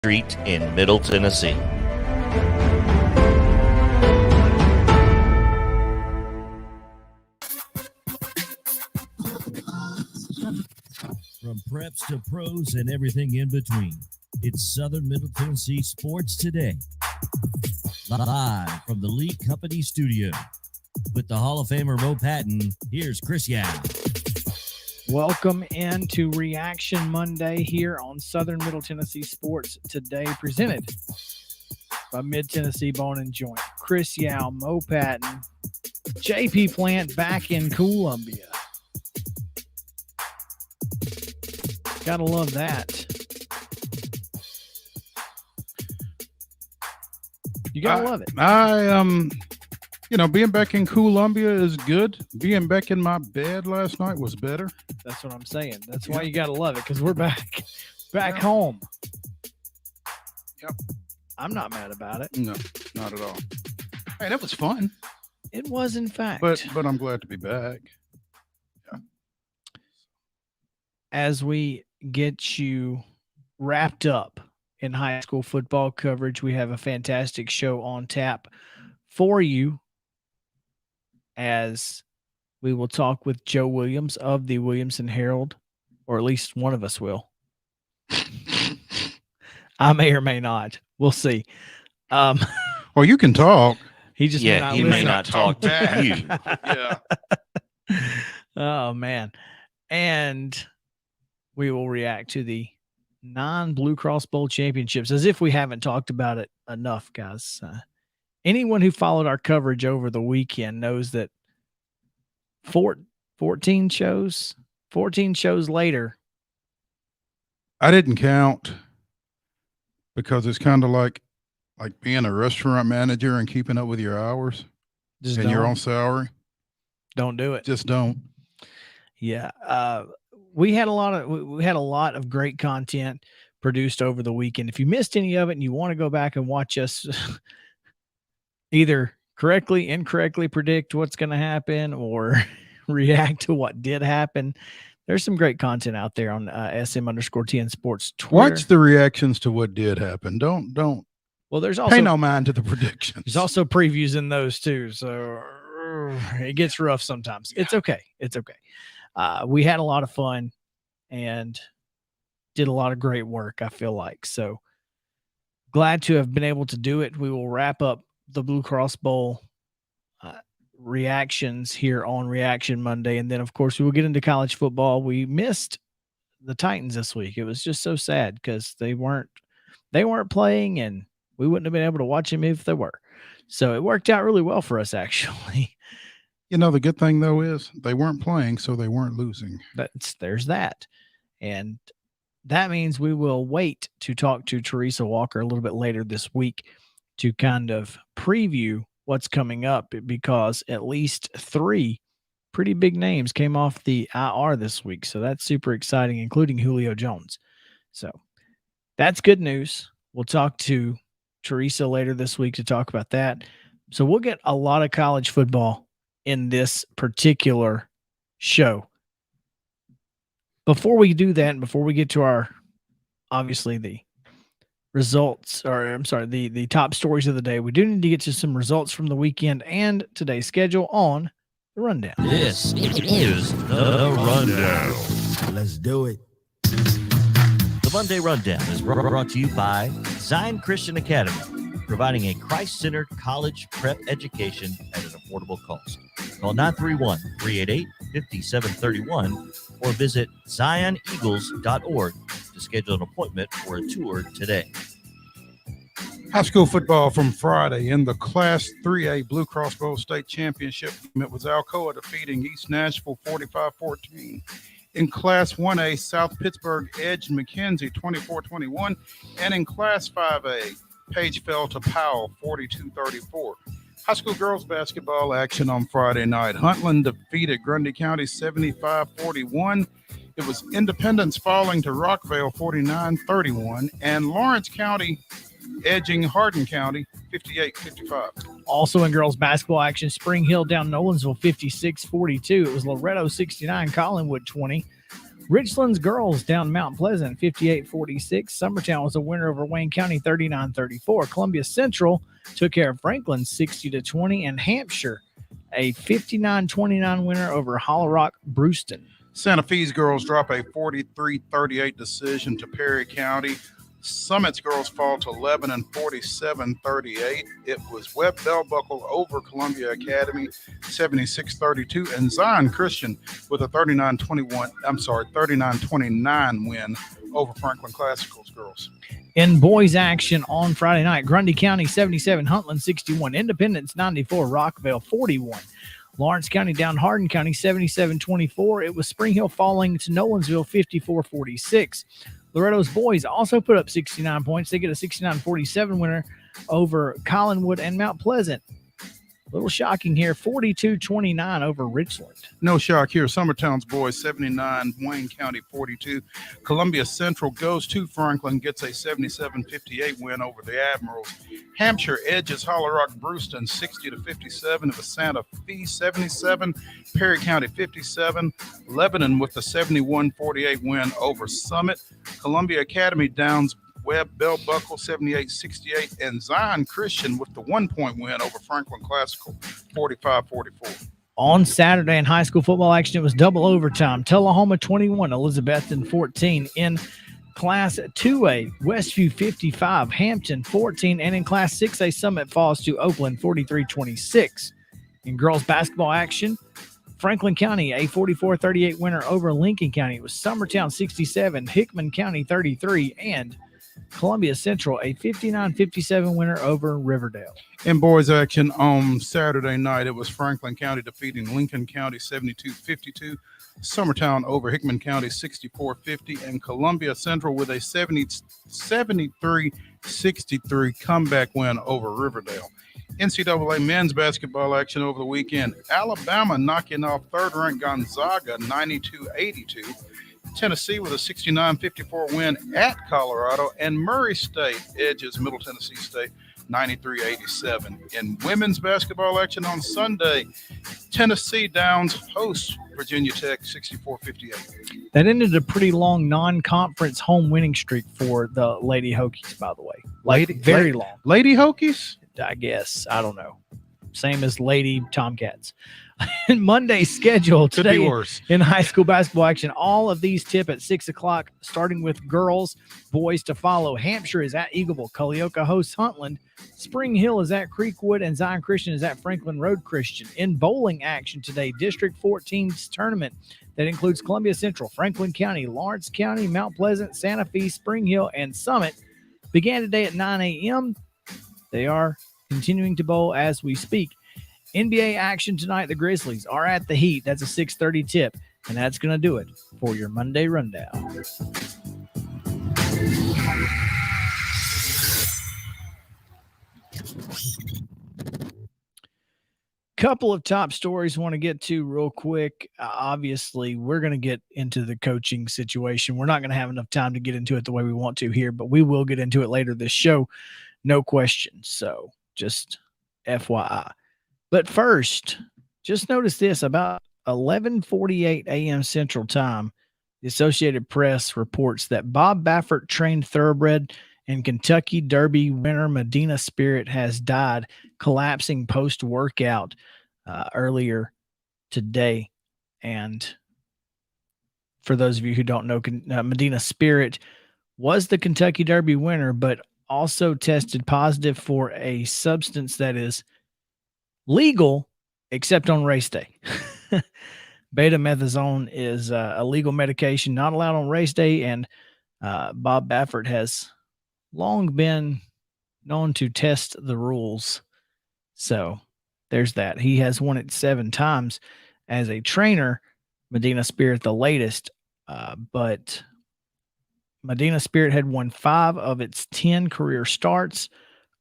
Street in Middle Tennessee. From preps to pros and everything in between, it's Southern Middle Tennessee Sports Today. Live from the Lee Company studio. With the Hall of Famer Mo Patton, here's Chris Yao. Welcome into Reaction Monday here on Southern Middle Tennessee Sports Today, presented by Mid-Tennessee Bone and Joint. Chris Yao, Mo Patton, JP Plant back in Columbia. Gotta love that. You gotta love it. Being back in Columbia is good. Being back in my bed last night was better. That's what I'm saying. That's why you gotta love it, because we're back home. Yep. I'm not mad about it. No, not at all. Hey, that was fun. It was, in fact. But I'm glad to be back. Yeah. As we get you wrapped up in high school football coverage, we have a fantastic show on tap for you, as we will talk with Joe Williams of the Williamson Herald, or at least one of us will. I may or may not. We'll see. Well, you can talk. He just may not talk to you. Yeah. Oh, man. And we will react to the non-Blue Cross Bowl championships, as if we haven't talked about it enough, guys. Anyone who followed our coverage over the weekend knows that 14 shows later. I didn't count because it's kind of like being a restaurant manager and keeping up with your hours and your own salary. Don't do it. Just don't. Yeah. We had a lot of great content produced over the weekend. If you missed any of it and you want to go back and watch us either correctly, incorrectly predict what's going to happen or react to what did happen, there's some great content out there on SM_TN Sports Twitter. Watch the reactions to what did happen. Don't. Well, there's also pay no mind to the predictions. There's also previews in those too, so it gets rough sometimes. Yeah. It's okay. It's okay. We had a lot of fun and did a lot of great work, I feel like. So glad to have been able to do it. We will wrap up the Blue Cross Bowl reactions here on Reaction Monday. And then, of course, we will get into college football. We missed the Titans this week. It was just so sad because they weren't playing, and we wouldn't have been able to watch them if they were. So it worked out really well for us, actually. You know, the good thing, though, is they weren't playing, so they weren't losing. There's that. And that means we will wait to talk to Teresa Walker a little bit later this week to kind of preview what's coming up, because at least 3 pretty big names came off the IR this week. So that's super exciting, including Julio Jones. So that's good news. We'll talk to Teresa later this week to talk about that. So we'll get a lot of college football in this particular show. Before we do that, and before we get to our, obviously, the results, or I'm sorry, the top stories of the day, we do need to get to some results from the weekend and today's schedule on the Rundown. This is the Rundown. Let's do it. The Monday Rundown is brought to you by Zion Christian Academy, providing a Christ-centered college prep education at an affordable cost. Call 931-388-5731 or visit zioneagles.org to schedule an appointment for a tour today. High school football from Friday in the Class 3A Blue Cross Bowl State Championship. It was Alcoa defeating East Nashville 45-14. In Class 1A, South Pittsburgh edged McKenzie 24-21. And in Class 5A, Page fell to Powell 42-34. High school girls basketball action on Friday night. Huntland defeated Grundy County 75-41. It was Independence falling to Rockvale 49-31. And Lawrence County edging Hardin County 58-55. Also in girls basketball action, Spring Hill down Nolensville 56-42. It was Loretto 69, Collinwood 20. Richland's girls down Mount Pleasant 58-46. Summertown was a winner over Wayne County 39-34. Columbia Central took care of Franklin 60-20, and Hampshire a 59-29 winner over Hollow Rock Brewston. Santa Fe's girls drop a 43-38 decision to Perry County. Summit's girls fall to 11 and 47-38. It was Webb Bell Buckle over Columbia Academy 76-32, and Zion Christian with a 39-29 win over Franklin Classical's girls. In boys action on Friday night, Grundy County 77, Huntland 61, Independence 94, Rockville 41. Lawrence County down Hardin County 77-24. It was Spring Hill falling to Nolensville 54-46. Loretto's boys also put up 69 points. They get a 69-47 winner over Collinwood and Mount Pleasant. A little shocking here, 42-29 over Richland. No shock here. Summertown's boys 79, Wayne County 42. Columbia Central goes to Franklin, gets a 77-58 win over the Admirals. Hampshire edges Hollow Rock Brewston 60-57 of the Santa Fe 77. Perry County 57. Lebanon with the 71-48 win over Summit. Columbia Academy downs Webb Bell Buckle 78-68, and Zion Christian with the 1-point win over Franklin Classical 45-44. On Saturday in high school football action, it was double overtime. Tullahoma 21, Elizabethton 14. In Class 2A, Westview 55, Hampton 14, and in Class 6A, Summit falls to Oakland 43-26. In girls basketball action, Franklin County a 44-38 winner over Lincoln County. It was Summertown 67, Hickman County 33, and Columbia Central a 59-57 winner over Riverdale. In boys action on Saturday night, it was Franklin County defeating Lincoln County 72-52, Summertown over Hickman County 64-50, and Columbia Central with a 73-63 comeback win over Riverdale. NCAA men's basketball action over the weekend. Alabama knocking off third-ranked Gonzaga 92-82. Tennessee with a 69-54 win at Colorado, and Murray State edges Middle Tennessee State 93-87. In women's basketball action on Sunday, Tennessee Downs hosts Virginia Tech 64-58. That ended a pretty long non-conference home winning streak for the Lady Hokies, by the way. Very long. Lady Hokies? I guess. I don't know. Same as Lady Tomcats. Monday's schedule today in high school basketball action. All of these tip at 6 o'clock, starting with girls. Boys to follow. Hampshire is at Eagleville. Culleoka hosts Huntland. Spring Hill is at Creekwood, and Zion Christian is at Franklin Road Christian. In bowling action today, District 14's tournament that includes Columbia Central, Franklin County, Lawrence County, Mount Pleasant, Santa Fe, Spring Hill, and Summit began today at 9 a.m. They are continuing to bowl as we speak. NBA action tonight. The Grizzlies are at the Heat. That's a 6:30 tip. And that's going to do it for your Monday Rundown. Couple of top stories I want to get to real quick. Obviously, we're going to get into the coaching situation. We're not going to have enough time to get into it the way we want to here, but we will get into it later this show. No question. So just FYI. But first, just notice this. About 11:48 a.m. Central Time, the Associated Press reports that Bob Baffert trained thoroughbred and Kentucky Derby winner Medina Spirit has died, collapsing post-workout earlier today. And for those of you who don't know, Medina Spirit was the Kentucky Derby winner, but also tested positive for a substance that is legal except on race day. Betamethasone is a legal medication not allowed on race day, and Bob Baffert has long been known to test the rules. So there's that. He has won it 7 times as a trainer. Medina Spirit the latest, but Medina Spirit had won 5 of its 10 career starts,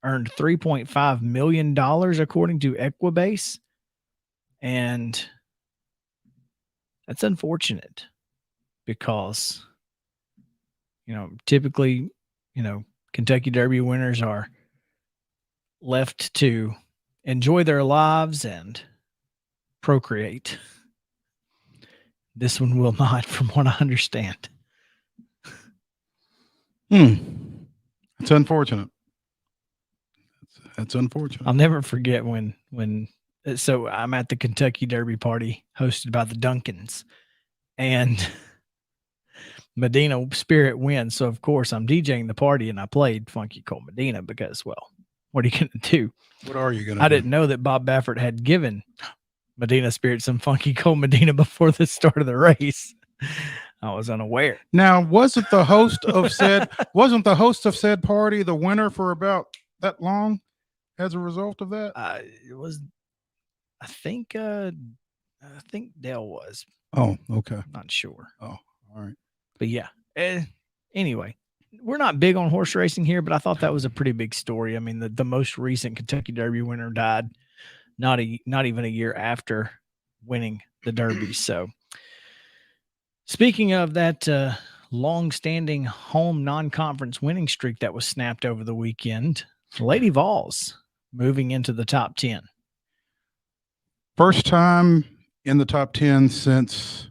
earned $3.5 million according to Equibase. And that's unfortunate because, typically, Kentucky Derby winners are left to enjoy their lives and procreate. This one will not, from what I understand. It's unfortunate. That's unfortunate. I'll never forget when so I'm at the Kentucky Derby party hosted by the Duncans, and Medina Spirit wins. So of course I'm DJing the party, and I played Funky Cold Medina because, well, what are you going to do? What are you going to do? I didn't know that Bob Baffert had given Medina Spirit some Funky Cold Medina before the start of the race. I was unaware. Now, wasn't the host of said party the winner for about that long as a result of that? It was, I think Dale was. Oh, okay. Not sure. Oh, all right. But yeah. Anyway, we're not big on horse racing here, but I thought that was a pretty big story. I mean, the most recent Kentucky Derby winner died not even a year after winning the Derby. So, speaking of that long-standing home non-conference winning streak that was snapped over the weekend, Lady Vols moving into the top 10. First time in the top 10 since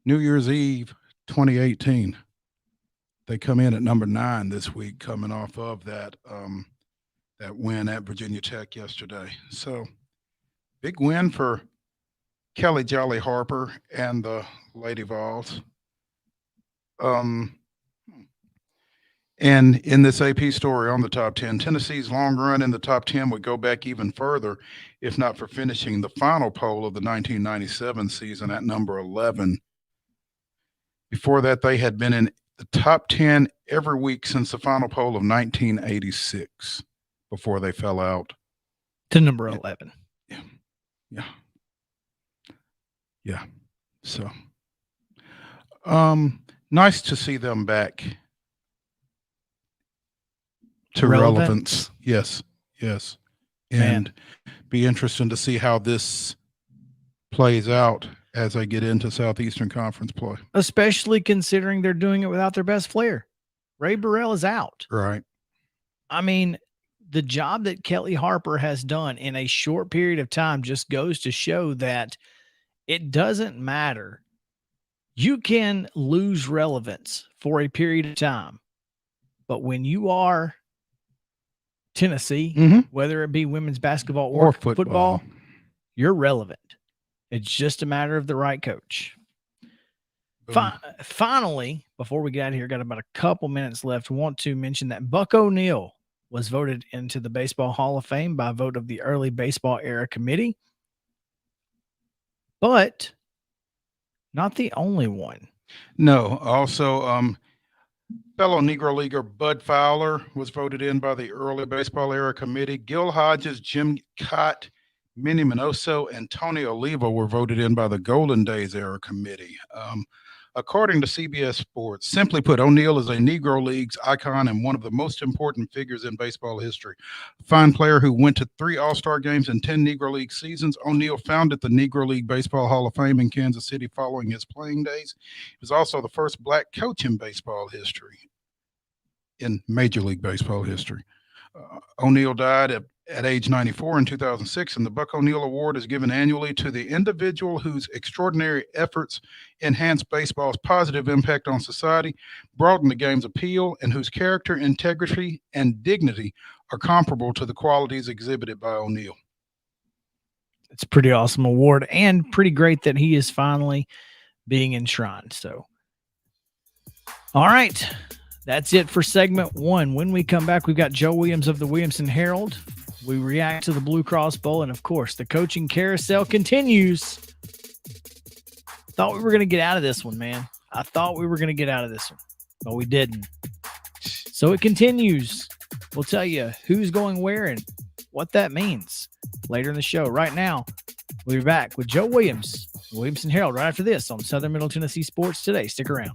New Year's Eve 2018. They come in at number 9 this week, coming off of that win at Virginia Tech yesterday. So, big win for Kelly Jolly Harper and the Lady Vols. And in this AP story on the top 10, Tennessee's long run in the top 10 would go back even further if not for finishing the final pole of the 1997 season at number 11. Before that, they had been in the top 10 every week since the final pole of 1986 before they fell out to number 11. Yeah. So, nice to see them back to relevance. Yes. And be interesting to see how this plays out as I get into Southeastern Conference play. Especially considering they're doing it without their best player. Ray Burrell is out. Right. I mean, the job that Kelly Harper has done in a short period of time just goes to show that it doesn't matter. You can lose relevance for a period of time, but when you are Tennessee, whether it be women's basketball or football, you're relevant. It's just a matter of the right coach. Finally, before we get out of here, got about a couple minutes left. Want to mention that Buck O'Neil was voted into the Baseball Hall of Fame by vote of the early baseball era committee, but not the only one. No, also fellow Negro Leaguer Bud Fowler was voted in by the early baseball era committee. Gil Hodges, Jim Cott, Minnie Minoso, and Tony Oliva were voted in by the Golden Days era committee. According to CBS Sports, simply put, O'Neil is a Negro Leagues icon and one of the most important figures in baseball history. A fine player who went to 3 All-Star games and 10 Negro League seasons, O'Neil founded the Negro League Baseball Hall of Fame in Kansas City following his playing days. He was also the first black coach in baseball history, in Major League Baseball history. O'Neil died at age 94 in 2006, and the Buck O'Neil Award is given annually to the individual whose extraordinary efforts enhance baseball's positive impact on society, broaden the game's appeal, and whose character, integrity, and dignity are comparable to the qualities exhibited by O'Neil. It's a pretty awesome award, and pretty great that he is finally being enshrined. So, all right. That's it for segment 1. When we come back, we've got Joe Williams of the Williamson Herald. We react to the Blue Cross Bowl, and of course, the coaching carousel continues. Thought we were going to get out of this one, man. I thought we were going to get out of this one, but we didn't. So it continues. We'll tell you who's going where and what that means later in the show. Right now, we'll be back with Joe Williams, Williamson Herald, right after this on Southern Middle Tennessee Sports Today. Stick around.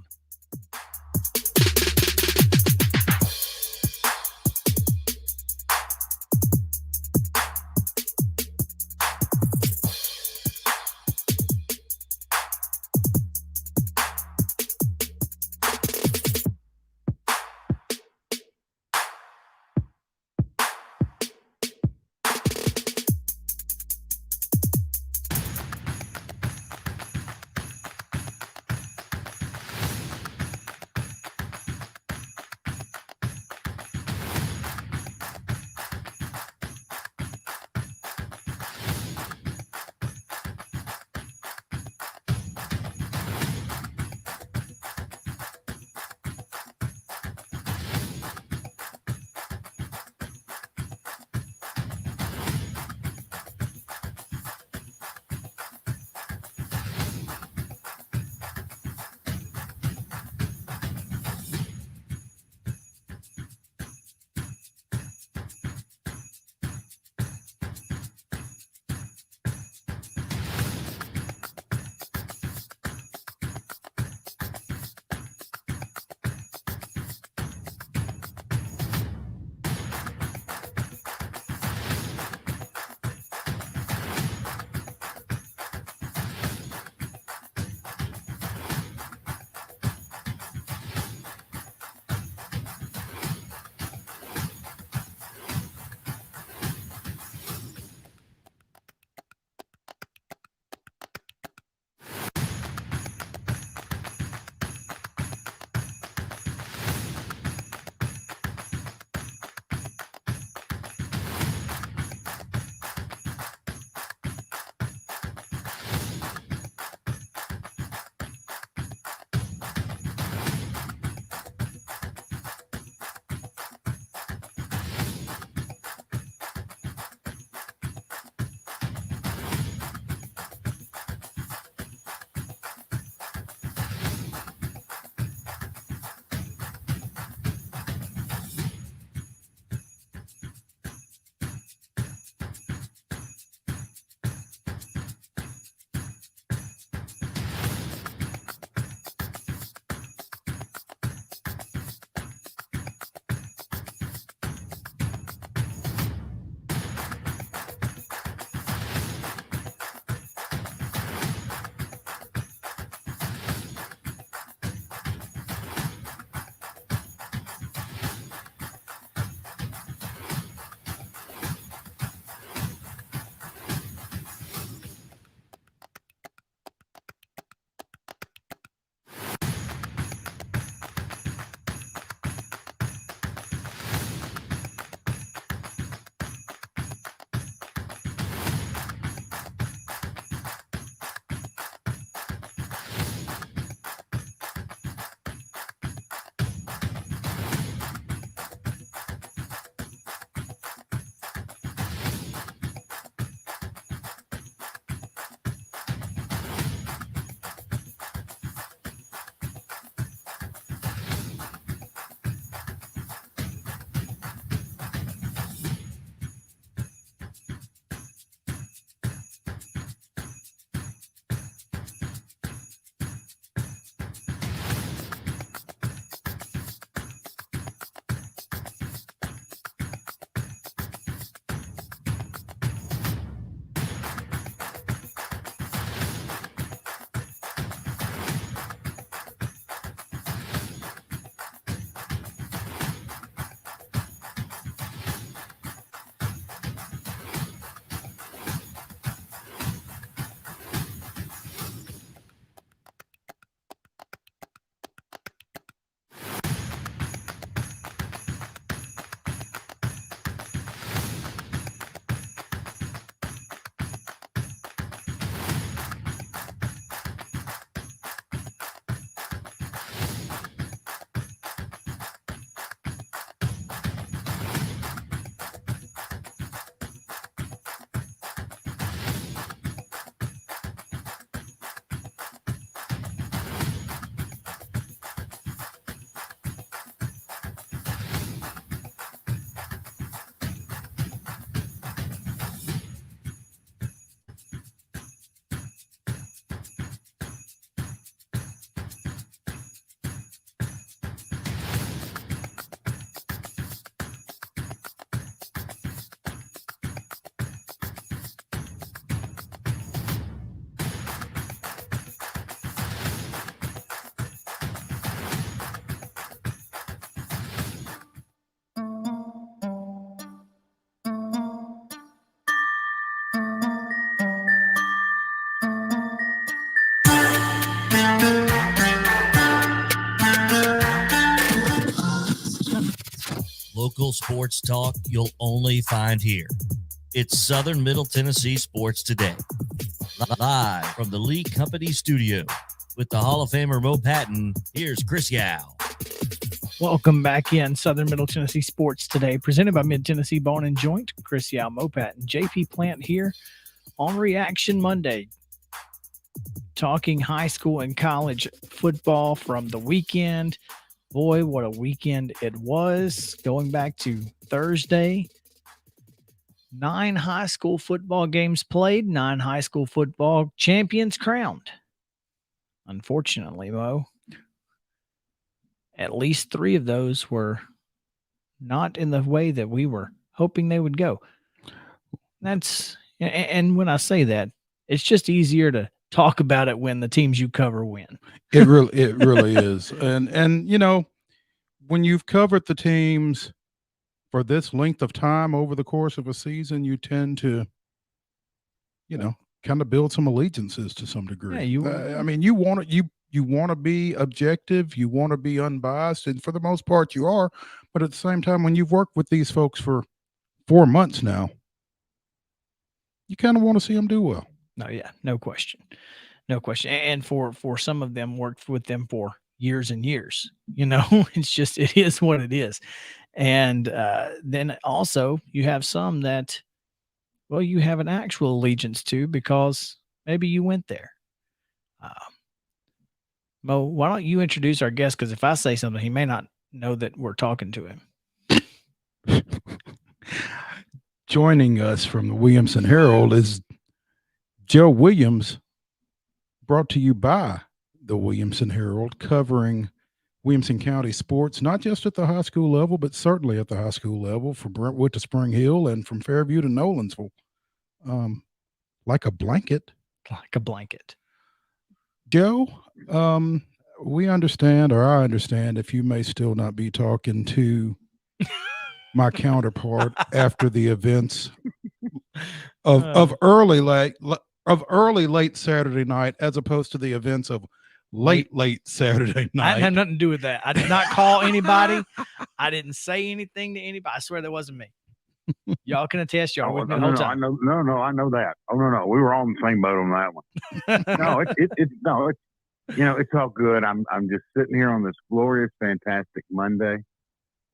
local sports talk you'll only find here. It's Southern Middle Tennessee Sports Today. Live from the Lee Company studio with the Hall of Famer Mo Patton, here's Chris Yao. Welcome back in Southern Middle Tennessee Sports Today, presented by Mid-Tennessee Bone and Joint. Chris Yao, Mo Patton, JP Plant here on Reaction Monday, talking high school and college football from the weekend. Boy, what a weekend it was. Going back to Thursday, 9 high school football games played, 9 high school football champions crowned. Unfortunately, Mo, at least 3 of those were not in the way that we were hoping they would go. And when I say that, it's just easier to talk about it when the teams you cover win. It really is. And you know, when you've covered the teams for this length of time over the course of a season, you tend to, you know, kind of build some allegiances to some degree. Yeah, I mean, you want to be objective, you want to be unbiased, and for the most part you are, but at the same time, when you've worked with these folks for 4 months now, you kind of want to see them do well. No, yeah, no question. And for some of them, worked with them for years and years. You know, it is what it is. And then also you have some that, well, you have an actual allegiance to because maybe you went there. Mo, why don't you introduce our guest? Because if I say something, he may not know that we're talking to him. Joining us from the Williamson Herald is Joe Williams, brought to you by the Williamson Herald, covering Williamson County sports, not just at the high school level, but certainly at the high school level, from Brentwood to Spring Hill and from Fairview to Nolensville. Like a blanket. Like a blanket. Joe, we understand, or I understand, if you may still not be talking to my counterpart after the events of early late Saturday night, as opposed to the events of late Saturday night. I had nothing to do with that. I did not call anybody. I didn't say anything to anybody. I swear that wasn't me. Y'all can attest. Y'all with me the whole time. I know that. Oh no, we were all in the same boat on that one. No, it's all good. I'm just sitting here on this glorious, fantastic Monday,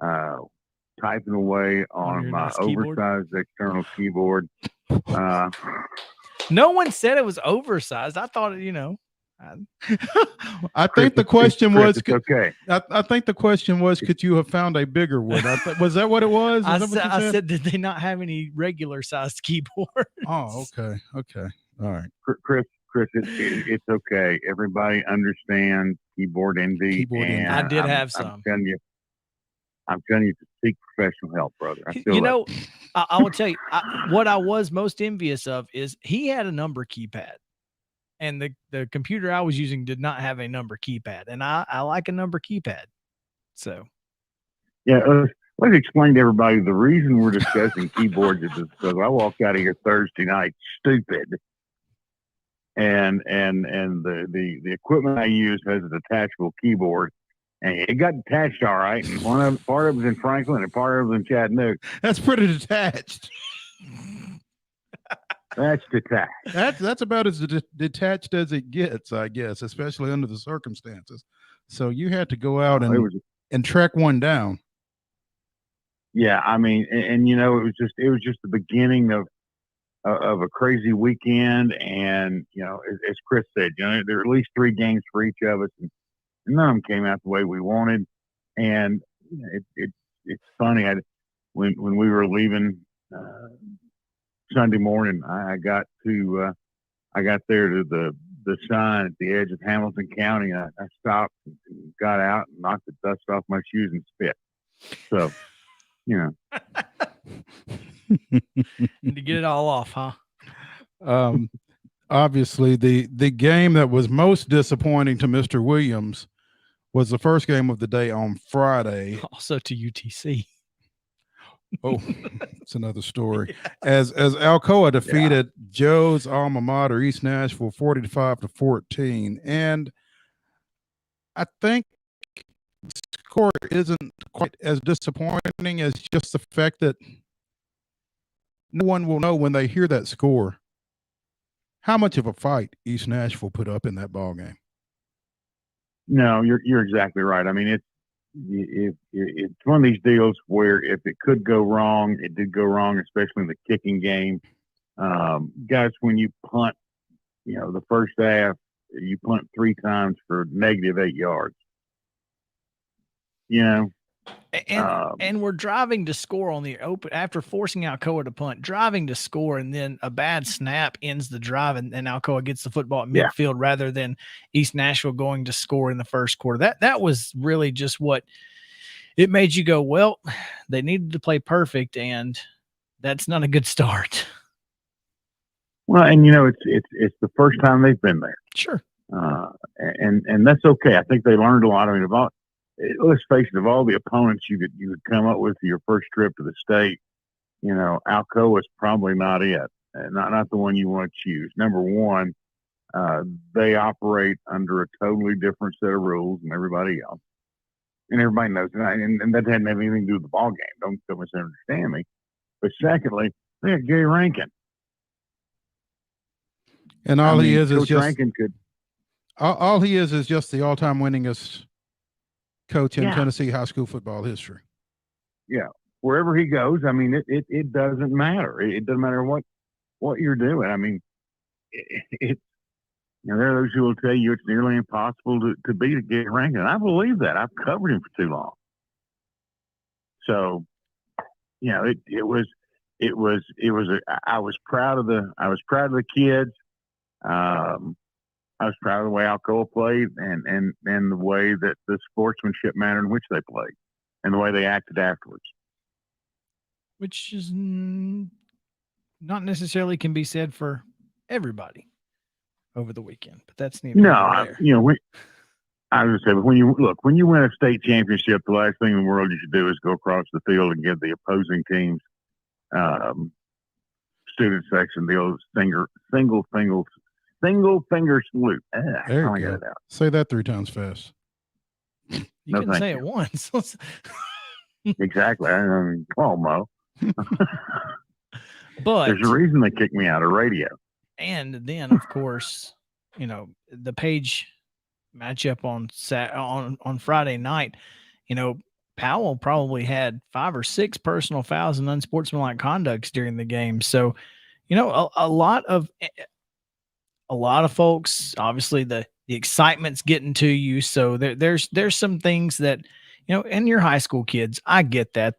typing away on my oversized external keyboard. No one said it was oversized. I thought, I think the question was, okay. I think the question was, could you have found a bigger one? Was that what it was? I said, did they not have any regular sized keyboards? Oh, okay. All right. Chris, it's okay. Everybody understands keyboard envy. I did have some. I'm telling you to seek professional help, brother. I will tell you, what I was most envious of is he had a number keypad, and the computer I was using did not have a number keypad, and I like a number keypad. So, yeah, let's explain to everybody the reason we're discussing keyboards is because I walked out of here Thursday night stupid, and the equipment I use has a detachable keyboard. And it got detached all right, and part of it was in Franklin and part of it was in Chattanooga. That's pretty detached. That's detached. That's about as detached as it gets, I guess, especially under the circumstances. So you had to go out and track one down. Yeah, I mean, and it was just the beginning of a crazy weekend, and as Chris said, there are at least 3 games for each of us, and none of them came out the way we wanted. And it's funny. When we were leaving Sunday morning, I got there to the sign at the edge of Hamilton County. I stopped and got out and knocked the dust off my shoes and spit. So, to get it all off, huh? Obviously, the game that was most disappointing to Mr. Williams was the first game of the day on Friday. Also to UTC. Oh, it's another story. As Alcoa defeated Joe's alma mater, East Nashville, 40-5-14. And I think score isn't quite as disappointing as just the fact that no one will know when they hear that score how much of a fight East Nashville put up in that ball game. No, you're exactly right. I mean, it's one of these deals where if it could go wrong, it did go wrong, especially in the kicking game. Guys, when you punt, the first half, you punt 3 times for -8 yards. And we're driving to score on the open after forcing Alcoa to punt, driving to score, and then a bad snap ends the drive, and Alcoa gets the football at midfield rather than East Nashville going to score in the first quarter. That was really just what it made you go, well, they needed to play perfect, and that's not a good start. Well, and it's the first time they've been there. Sure. And that's okay. I think they learned a lot. I mean, let's face it, of all the opponents you could come up with for your first trip to the state, Alcoa is probably not it, not the one you want to choose. Number one, they operate under a totally different set of rules than everybody else, and everybody knows that. And that hadn't have anything to do with the ball game. Don't misunderstand me. But secondly, they had Gary Rankin, and all he is Coach just Rankin could. All he is just the all-time winningest coach in Tennessee high school football history. Yeah. Wherever he goes, I mean, it doesn't matter. It doesn't matter what you're doing. I mean, there are those who will tell you it's nearly impossible to beat a Gary Rankin. And I believe that. I've covered him for too long. So, it was I was proud of the kids. I was proud of the way Alcoa played and the way that the sportsmanship manner in which they played and the way they acted afterwards. Which is not necessarily can be said for everybody over the weekend, but that's neither here nor there. I was going to say, when you win a state championship, the last thing in the world you should do is go across the field and give the opposing teams student section the old single finger salute. There you go. Say that 3 times fast. You can say it once. Exactly. I mean, come on, Mo. But there's a reason they kicked me out of radio. And then, of course, the Page matchup on Friday night. Powell probably had 5 or 6 personal fouls and unsportsmanlike conducts during the game. So, a lot of folks, obviously the excitement's getting to you. So there's some things that, and your high school kids, I get that.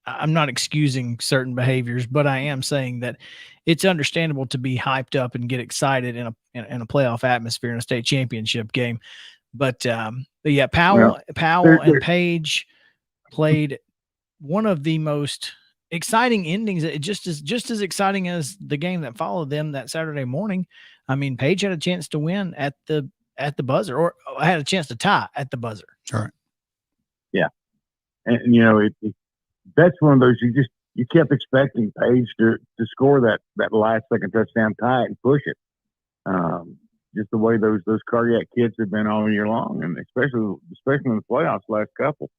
I'm not excusing certain behaviors, but I am saying that it's understandable to be hyped up and get excited in a playoff atmosphere in a state championship game. But yeah, Powell and Page played one of the most exciting endings. It just as exciting as the game that followed them that Saturday morning. I mean, Page had a chance to win at the buzzer, or had a chance to tie at the buzzer. All right. Yeah, and that's one of those you kept expecting Page to score that last second touchdown, tie it, and push it. Just the way those cardiac kids have been all year long, and especially in the playoffs last couple.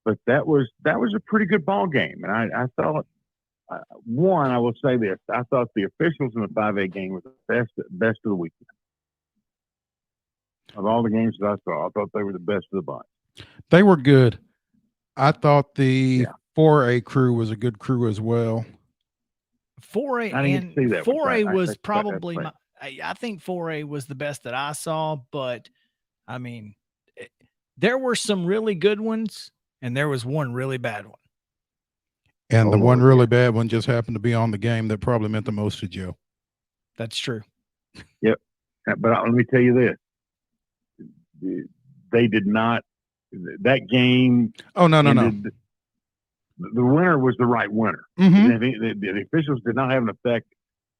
But that was a pretty good ball game, and I thought I will say this: I thought the officials in the 5A game were the best of the weekend. Of all the games that I saw, I thought they were the best of the bunch. They were good. I thought the 4A crew was a good crew as well. 4A and 4A was probably I think 4A was the best that I saw, but I mean, there were some really good ones and there was one really bad one. And the one really bad one just happened to be on the game that probably meant the most to Joe. That's true. Yep. But let me tell you this. They did not that game. Oh, no. The winner was the right winner. Mm-hmm. The officials did not have an effect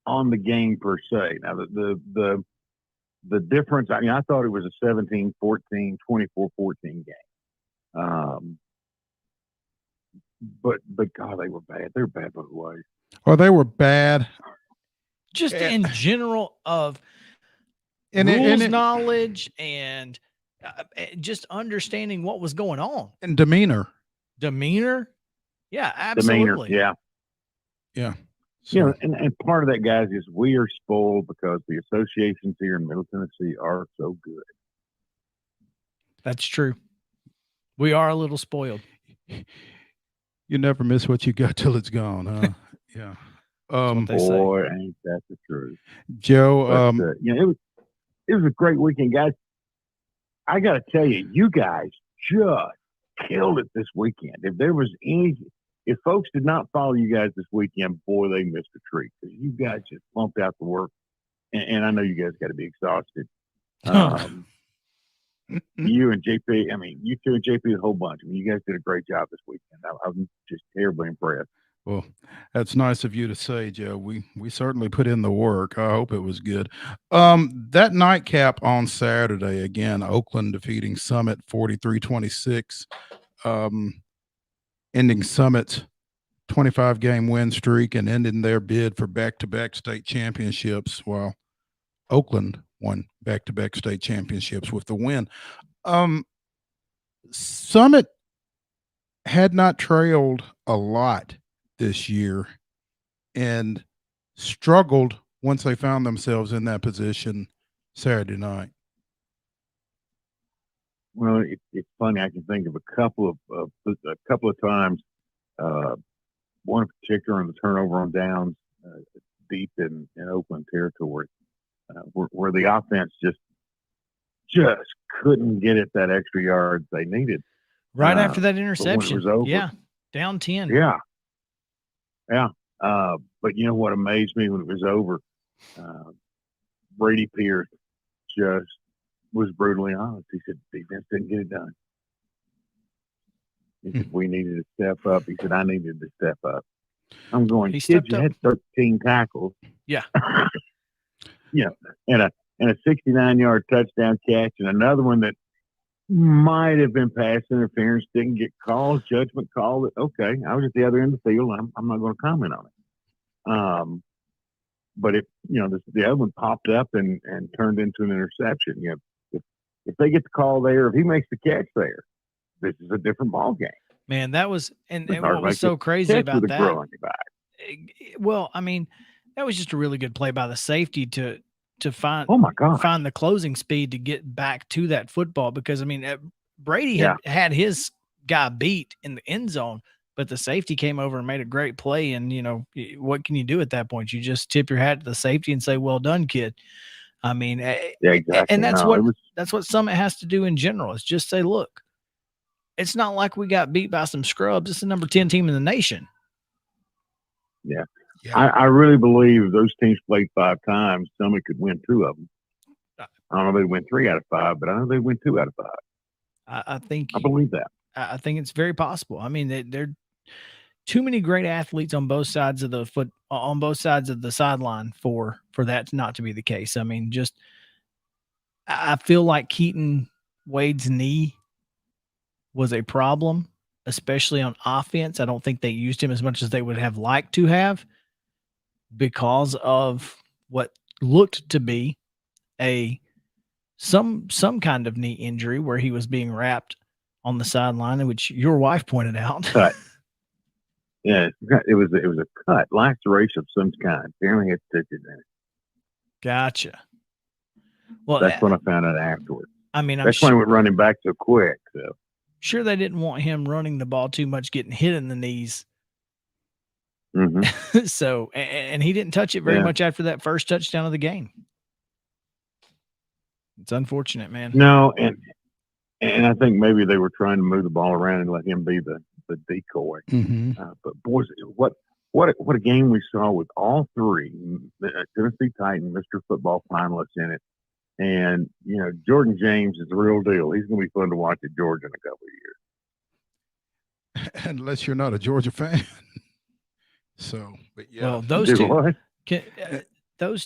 on the game per se. Now, the difference, I mean, I thought it was a 17-14, 24-14 game. But God, they were bad. They were bad both ways. Well, they were bad. Just in general of rules knowledge and just understanding what was going on. And demeanor. Yeah, absolutely. Demeanor, yeah. So, You know, and part of that, guys, is we are spoiled because the associations here in Middle Tennessee are so good. That's true. We are a little spoiled. you never miss what you got till it's gone, huh? Yeah. Boy, ain't that the truth. Joe, But, you know, it was a great weekend, guys. I got to tell you, you guys just killed it this weekend. If folks did not follow you guys this weekend, boy, they missed a treat because you guys just pumped out the work. And I know you guys got to be exhausted. You and JP, I mean, you two and JP, the whole bunch. I mean, you guys did a great job this weekend. I'm just terribly impressed. Well, that's nice of you to say, Joe. We certainly put in the work. I hope it was good. That nightcap on Saturday, again, Oakland defeating Summit 43-26, ending Summit's 25-game win streak and ending their bid for back-to-back state championships, while Oakland won back-to-back state championships with the win. Summit had not trailed a lot this year and struggled once they found themselves in that position Saturday night. Well, it's funny. I can think of a couple of times. One in particular on the turnover on downs deep in Oakland territory, where the offense just couldn't get it that extra yards they needed. Right after that interception, it was over, yeah, down 10. Yeah. But you know what amazed me when it was over? Brady Pierce just was brutally honest. He said, defense didn't get it done. He said, we needed to step up. He said, I needed to step up. I'm going, kid, you had 13 tackles. Yeah. Yeah. And a 69-yard touchdown catch, and another one that might have been pass interference, didn't get called, judgment called it. Okay, I was at the other end of the field. I'm not going to comment on it. But the other one popped up and turned into an interception. You know, if they get the call there, if he makes the catch there, this is a different ball game. Man, that was and what was so crazy about that. Well, I mean, that was just a really good play by the safety to find find the closing speed to get back to that football, because I mean Brady had his guy beat in the end zone, but the safety came over and made a great play. And you know, what can you do at that point? You just tip your hat to the safety and say, well done, kid. I mean, yeah, exactly. And that's that's what Summit has to do in general, is just say, look, it's not like we got beat by some scrubs. It's the number 10 team in the nation. Yeah. I really believe those teams played 5 times. Summit could win 2 of them. I don't know if they win 3 out of 5, but I know they win 2 out of 5. I believe that. I think it's very possible. I mean, they're too many great athletes on both sides of the sideline for that not to be the case. I mean, I feel like Keaton Wade's knee was a problem, especially on offense. I don't think they used him as much as they would have liked to have, because of what looked to be some kind of knee injury where he was being wrapped on the sideline, which your wife pointed out. Cut. Yeah, it was a cut, laceration of some kind. Apparently had stitches in it. Gotcha. Well, that's when I found out afterwards. I mean, that's why we're running back so quick. So sure, they didn't want him running the ball too much, getting hit in the knees. Mm-hmm. So, and he didn't touch it very much after that first touchdown of the game. It's unfortunate, man. No, and I think maybe they were trying to move the ball around and let him be the decoy. Mm-hmm. But boys, what a game we saw with all 3 Tennessee Titans, Mr. Football finalists in it. And, you know, Jordan James is the real deal. He's going to be fun to watch at Georgia in a couple of years. Unless you're not a Georgia fan. So, but yeah. Well, those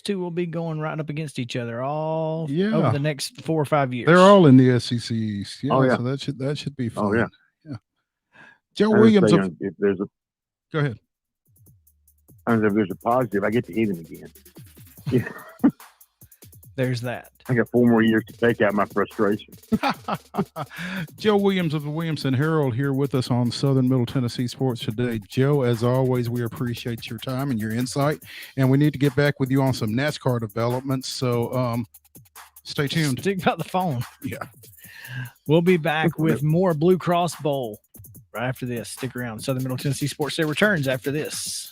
two will be going right up against each other over the next 4 or 5 years. They're all in the SEC East. Yeah, oh, yeah. So that should be fun. Oh, yeah. Yeah. Joe Williamson. Go ahead. If there's a positive, I get to eat him again. Yeah. There's that. I got 4 more years to take out my frustration. Joe Williams of the Williamson Herald here with us on Southern Middle Tennessee Sports today. Joe, as always, we appreciate your time and your insight, and we need to get back with you on some NASCAR developments. So stay tuned. Stick by the phone. Yeah. We'll be back with more Blue Cross Bowl right after this. Stick around. Southern Middle Tennessee Sports Day returns after this.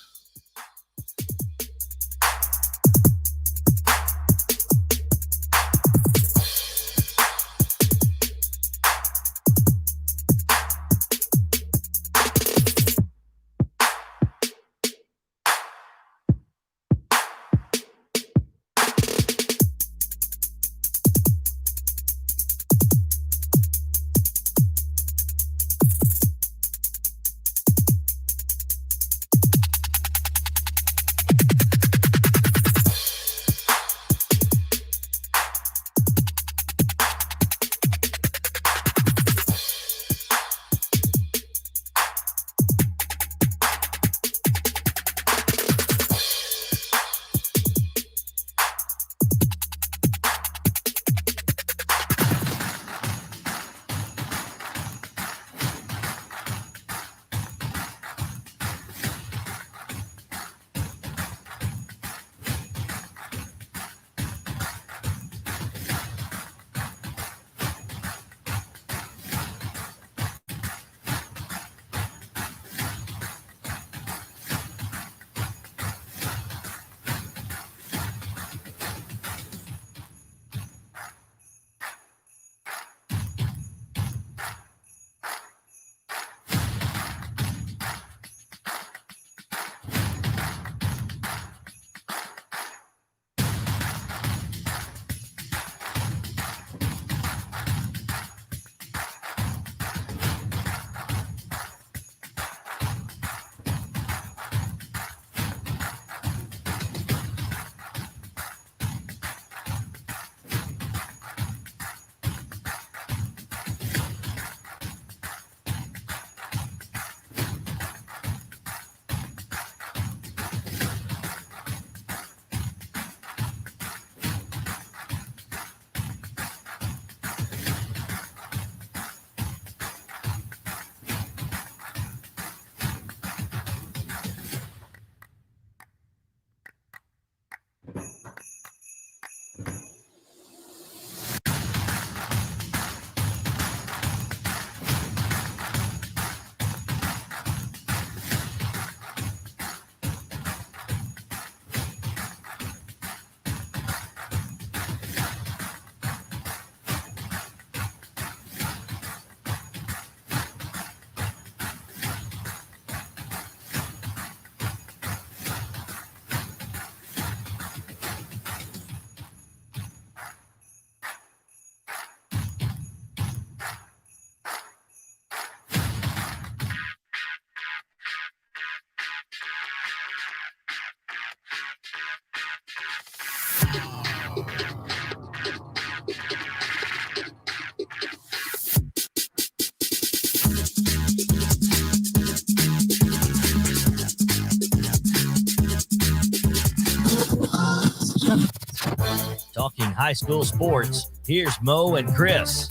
Talking high school sports, here's Mo and Chris.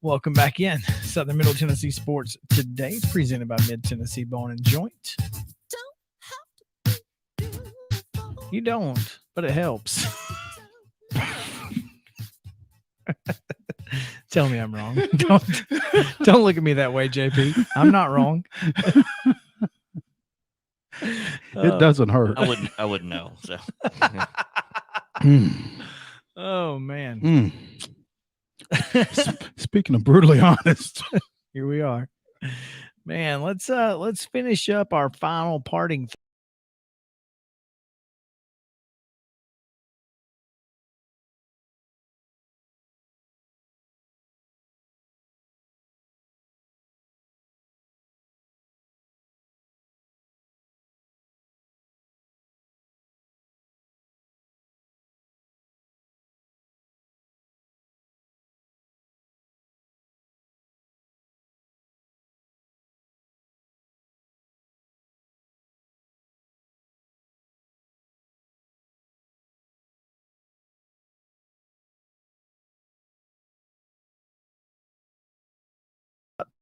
Welcome back in. Southern Middle Tennessee Sports Today, presented by Mid Tennessee Bone and Joint. You don't, but it helps. Tell me I'm wrong. Don't look at me that way, JP. I'm not wrong. It doesn't hurt. I wouldn't know. So. Oh man. Speaking of brutally honest, here we are. Man, let's finish up our final parting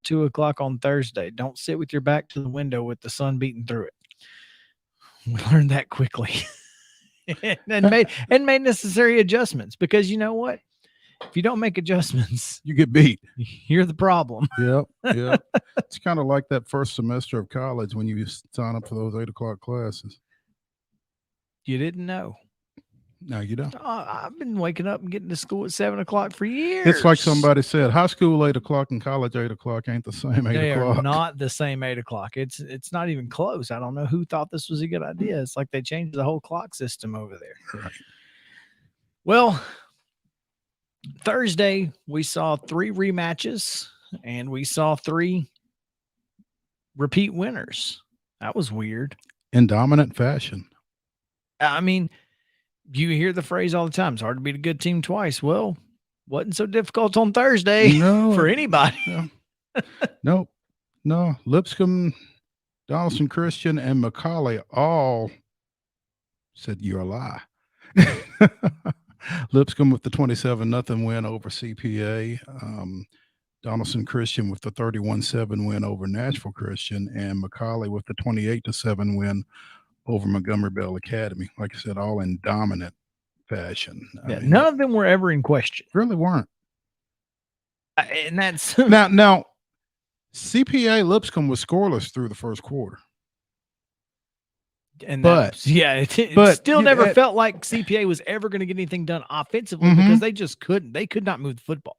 2:00 on Thursday. Don't sit with your back to the window with the sun beating through it. We learned that quickly and made necessary adjustments, because you know what? If you don't make adjustments, You get beat. you're the problem. Yep. Yep. It's kind of like that first semester of college when you sign up for those 8:00 classes. You didn't know. No, you don't. I've been waking up and getting to school at 7:00 for years. It's like somebody said, high school 8:00 and college 8:00 ain't the same 8 They o'clock. are not the same 8:00. It's not even close. I don't know who thought this was a good idea. It's like they changed the whole clock system over there. Right. Well, Thursday we saw 3 rematches and we saw 3 repeat winners. That was weird. In dominant fashion. I mean, you hear the phrase all the time. It's hard to beat a good team twice. Well, wasn't so difficult on Thursday for anybody. No. No. Lipscomb, Donaldson Christian, and McCallie all said you're a lie. Lipscomb with the 27-0 win over CPA. Donaldson Christian with the 31-7 win over Nashville Christian, and McCallie with the 28-7 win over Montgomery Bell Academy. Like I said, all in dominant fashion. Yeah, none of them were ever in question. Really weren't. And that's now CPA Lipscomb was scoreless through the first quarter. And but it still never felt like CPA was ever going to get anything done offensively because they just couldn't. They could not move the football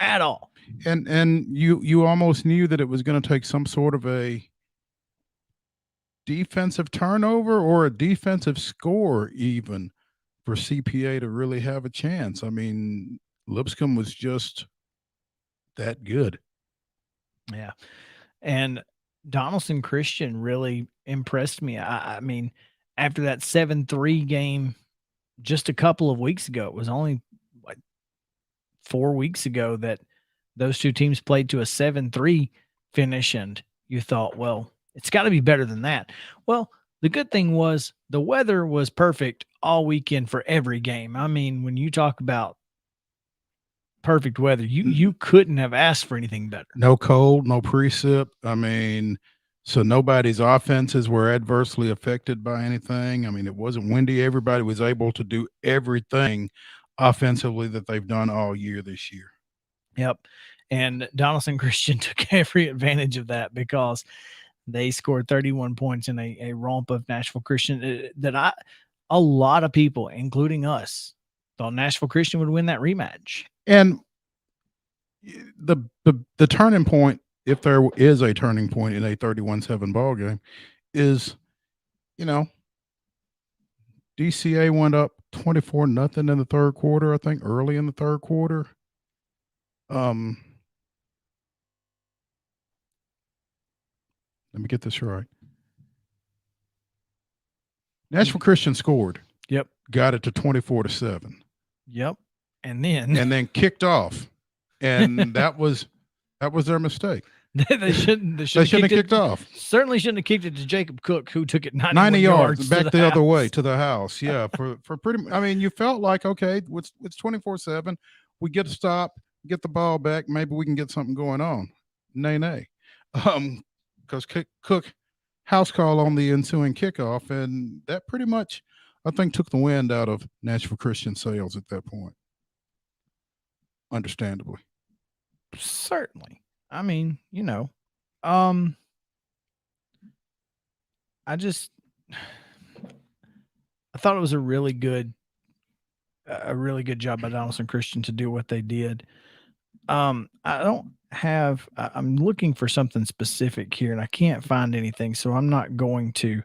at all. And you almost knew that it was going to take some sort of a defensive turnover or a defensive score even for CPA to really have a chance. I mean, Lipscomb was just that good. Yeah. And Donaldson Christian really impressed me. I mean, after that 7-3 game just a couple of weeks ago, it was only like 4 weeks ago that those two teams played to a 7-3 finish, and you thought, well, it's got to be better than that. Well, the good thing was the weather was perfect all weekend for every game. I mean, when you talk about perfect weather, you couldn't have asked for anything better. No cold, no precip. I mean, so nobody's offenses were adversely affected by anything. I mean, it wasn't windy. Everybody was able to do everything offensively that they've done all year this year. Yep. And Donaldson Christian took every advantage of that because they scored 31 points in a romp of Nashville Christian a lot of people, including us, thought Nashville Christian would win that rematch. And the turning point, if there is a turning point in a 31-7 ball game, is, DCA went up 24-0 in the third quarter, I think, early in the third quarter. Let me get this right. Nashville Christian scored. Yep. Got it to 24-7. Yep. And then kicked off. And that was their mistake. They shouldn't have kicked off. Certainly shouldn't have kicked it to Jacob Cook, who took it 90 yards back the other way to the house. Yeah, for pretty. I mean, you felt like, okay, it's 24-7. We get a stop, get the ball back. Maybe we can get something going on. Nay. Because Cook house call on the ensuing kickoff, and that pretty much, I think, took the wind out of Nashville Christian sails at that point. Understandably. Certainly. I mean, I thought it was a really good job by Donaldson Christian to do what they did. I'm looking for something specific here and I can't find anything. So I'm not going to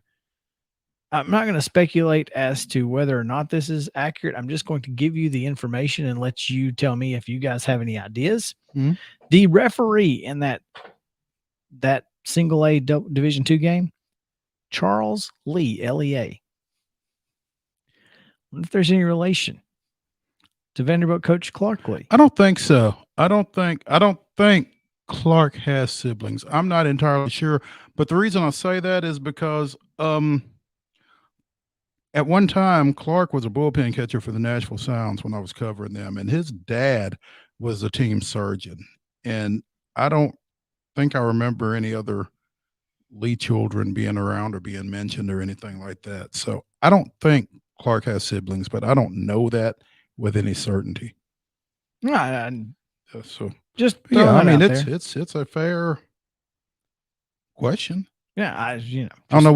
speculate as to whether or not this is accurate. I'm just going to give you the information and let you tell me if you guys have any ideas. Mm-hmm. The referee in that single A Division II game, Charles Lee, LEA. I wonder if there's any relation to Vanderbilt coach Clark Lee. I don't think so. I don't think Clark has siblings. I'm not entirely sure. But the reason I say that is because at one time, Clark was a bullpen catcher for the Nashville Sounds when I was covering them, and his dad was a team surgeon. And I don't think I remember any other Lee children being around or being mentioned or anything like that. So I don't think Clark has siblings, but I don't know that with any certainty. Yeah, So just yeah, throwing I it mean out it's a fair question. Yeah, I don't know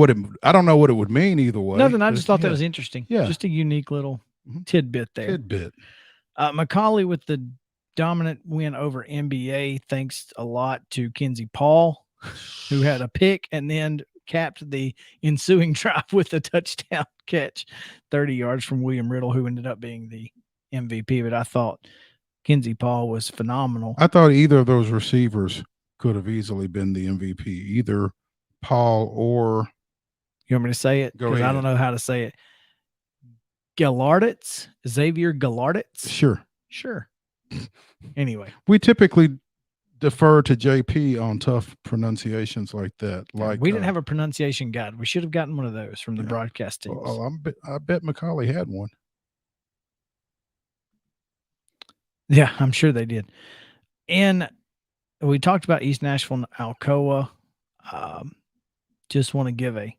what it would mean either way. Nothing. I just thought that yeah. was interesting. Yeah. Just a unique little Mhm. tidbit there. Tidbit. Macaulay with the dominant win over NBA, thanks a lot to Kenzie Paul, who had a pick and then capped the ensuing drive with a touchdown catch, 30 yards from William Riddle, who ended up being the MVP. But I thought Kenzie Paul was phenomenal. I thought either of those receivers could have easily been the MVP, either Paul or. You want me to say it? Go Because I ahead. don't know how to say it. Gallarditz, Xavier Gallarditz. Sure. Anyway, we typically defer to JP on tough pronunciations like that. Like we didn't have a pronunciation guide. We should have gotten one of those from the broadcast teams. I bet Macaulay had one. Yeah, I'm sure they did. And we talked about East Nashville and Alcoa. Just want to give a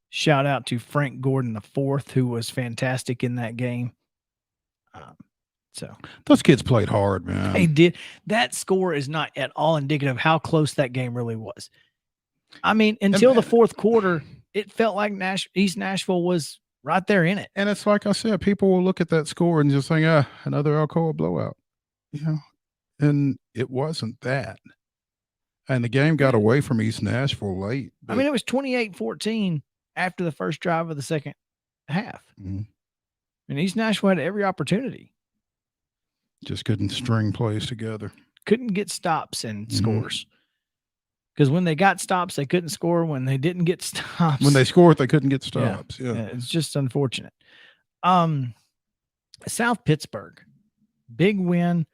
shout out to Frank Gordon IV, who was fantastic in that game. So those kids played hard, man. They did. That score is not at all indicative of how close that game really was. I mean, until the fourth quarter, it felt like East Nashville was right there in it. And it's like I said, people will look at that score and just think, another Alcoa blowout. And it wasn't that. And the game got away from East Nashville late. I mean, it was 28-14 after the first drive of the second half. Mm-hmm. And East Nashville had every opportunity. Just couldn't string plays together. Couldn't get stops and scores. Because when they got stops, they couldn't score. When they didn't get stops. When they scored, they couldn't get stops. Yeah. It's just unfortunate. South Pittsburgh, big win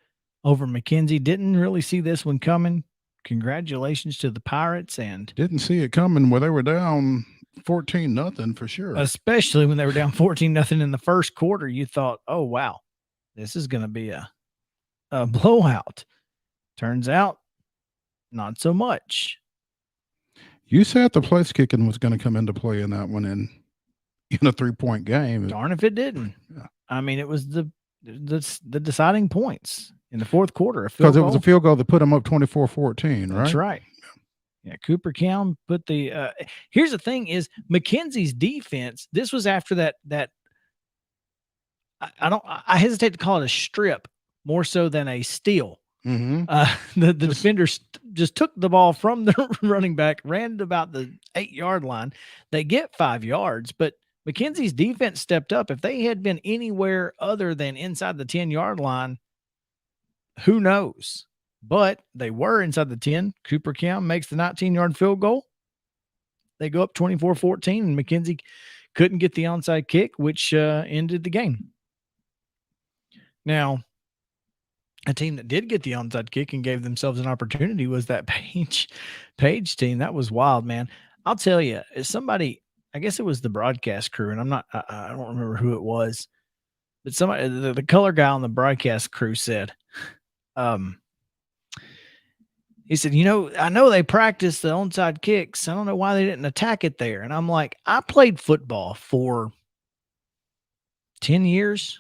over McKenzie. Didn't really see this one coming. Congratulations to the Pirates. And didn't see it coming when they were down 14-0 for sure. Especially when they were down 14-0 in the first quarter. You thought, oh, wow, this is going to be a blowout. Turns out, not so much. You said the place kicking was going to come into play in that one in a 3-point game. Darn if it didn't. Yeah. I mean, it was the deciding points in the fourth quarter. Because it was a field goal that put them up 24-14, right? That's right. Yeah, Cooper Cowan put the here's the thing is McKenzie's defense, this was after that I hesitate to call it a strip more so than a steal. Mm-hmm. The defenders just took the ball from the running back, ran to about the 8-yard line. They get 5 yards, but McKenzie's defense stepped up. If they had been anywhere other than inside the 10-yard line, who knows? But they were inside the 10. Cooper Cowan makes the 19-yard field goal. They go up 24-14, and McKenzie couldn't get the onside kick, which ended the game. Now, a team that did get the onside kick and gave themselves an opportunity was that Page team. That was wild, man. I'll tell you, as somebody, I guess it was the broadcast crew, and I don't remember who it was, but somebody, the color guy on the broadcast crew said, he said, I know they practice the onside kicks. I don't know why they didn't attack it there. And I'm like, I played football for 10 years.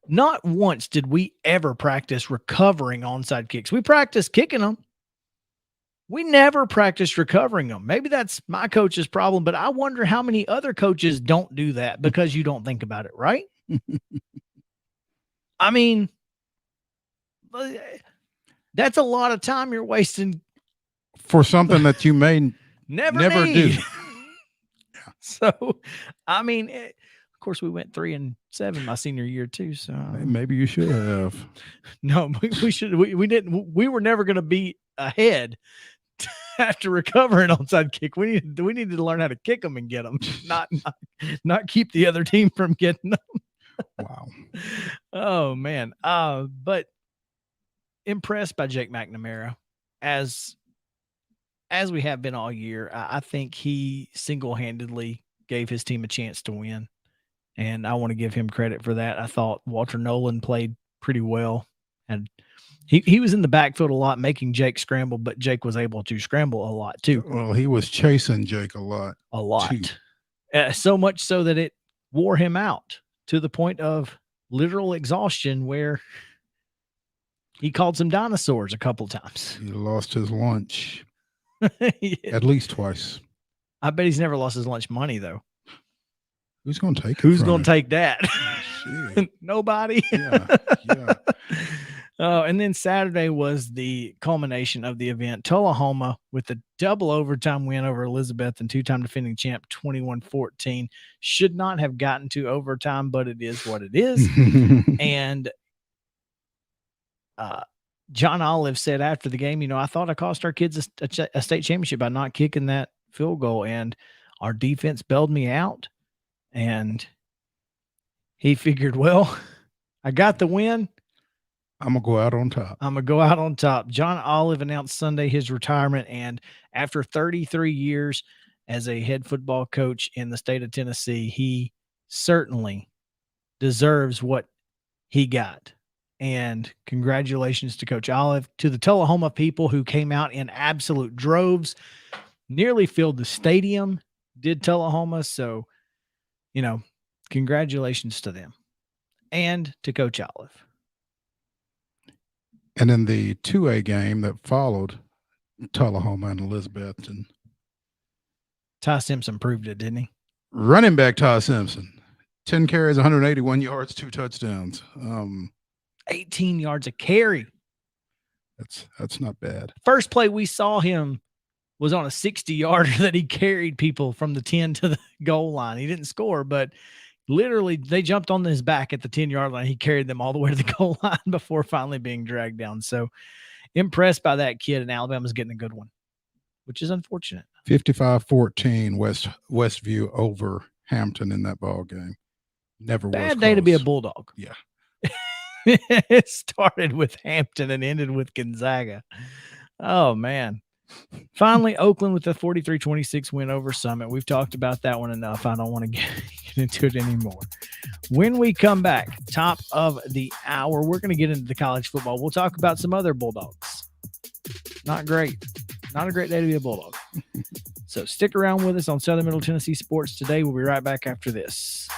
Not once did we ever practice recovering onside kicks. We practiced kicking them. We never practiced recovering them. Maybe that's my coach's problem, but I wonder how many other coaches don't do that because you don't think about it, right? I mean, that's a lot of time you're wasting for something that you may never do. So, I mean, of course, we went 3-7 my senior year too. So maybe you should have. No, we should. We didn't. We were never going to be ahead after recovering onside kick. We needed to learn how to kick them and get them, not keep the other team from getting them. Wow. Oh man. But impressed by Jake McNamara as we have been all year. I think he single-handedly gave his team a chance to win. And I want to give him credit for that. I thought Walter Nolan played pretty well. And he was in the backfield a lot, making Jake scramble, but Jake was able to scramble a lot too. Well, he was chasing Jake a lot. Too. So much so that it wore him out to the point of literal exhaustion, where he called some dinosaurs a couple times. He lost his lunch At least twice. I bet he's never lost his lunch money though. Who's going to take it? Who's going to take that? Nobody. Yeah. And then Saturday was the culmination of the event. Tullahoma with a double overtime win over Elizabeth and two-time defending champ 21-14. Should not have gotten to overtime, but it is what it is. And John Olive said after the game, I thought I cost our kids a state championship by not kicking that field goal, and our defense bailed me out. And he figured, well, I got the win. I'm going to go out on top. John Olive announced Sunday his retirement, and after 33 years as a head football coach in the state of Tennessee, he certainly deserves what he got. And congratulations to Coach Olive, to the Tullahoma people who came out in absolute droves, nearly filled the stadium, did Tullahoma. So, congratulations to them and to Coach Olive. And in the 2A game that followed Tullahoma and Elizabeth, and Ty Simpson proved it, didn't he? Running back Ty Simpson, 10 carries, 181 yards, 2 touchdowns. 18 yards a carry. That's not bad. First play we saw him was on a 60-yarder that he carried people from the 10 to the goal line. He didn't score, but literally they jumped on his back at the 10-yard line. He carried them all the way to the goal line before finally being dragged down. So impressed by that kid, and Alabama's getting a good one, which is unfortunate. 55-14 Westview over Hampton in that ball game. Never was bad day close. to be a Bulldog. Yeah. It started with Hampton and ended with Gonzaga. Oh, man. Finally, Oakland with a 43-26 win over Summit. We've talked about that one enough. I don't want to get into it anymore. When we come back, top of the hour, we're going to get into the college football. We'll talk about some other Bulldogs. Not great. Not a great day to be a Bulldog. So stick around with us on Southern Middle Tennessee Sports Today. We'll be right back after this.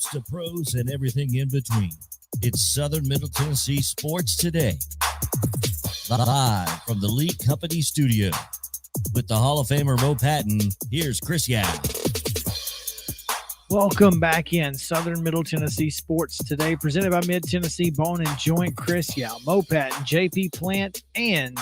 hoops to pros and everything in between. It's Southern Middle Tennessee Sports Today. Live from the Lee Company studio. With the Hall of Famer Mo Patton, here's Chris Yao. Welcome back in Southern Middle Tennessee Sports Today, presented by Mid Tennessee Bone and Joint. Chris Yao, Mo Patton, JP Plant, and